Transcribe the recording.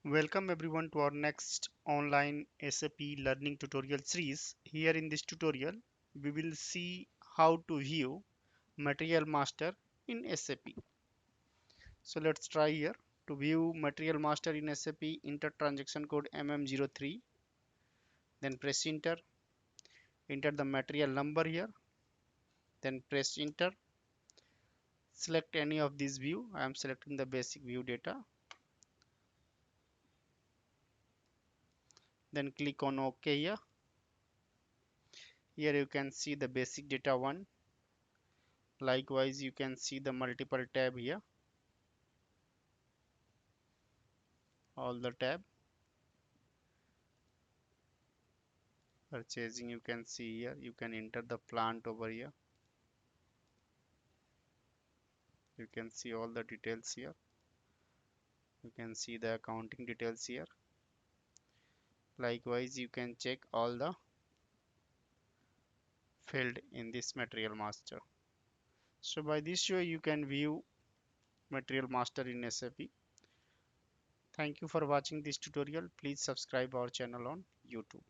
Welcome everyone to our next online SAP learning tutorial series. Here in this tutorial, we will see how to view Material Master in SAP. So let's try here. To view Material Master in SAP, enter transaction code MM03, then press enter, enter the material number here, then press enter, select any of these view. I am selecting the basic view data, then click on OK here. Here you can see the basic data one. Likewise, you can see the multiple tab here, all the tab. Purchasing, you can see here, you can enter the plant over here. You can see all the details here. You can see the accounting details here. Likewise, you can check all the field in this material master. So by this way, you can view material master in SAP. Thank you for watching this tutorial. Please subscribe our channel on YouTube.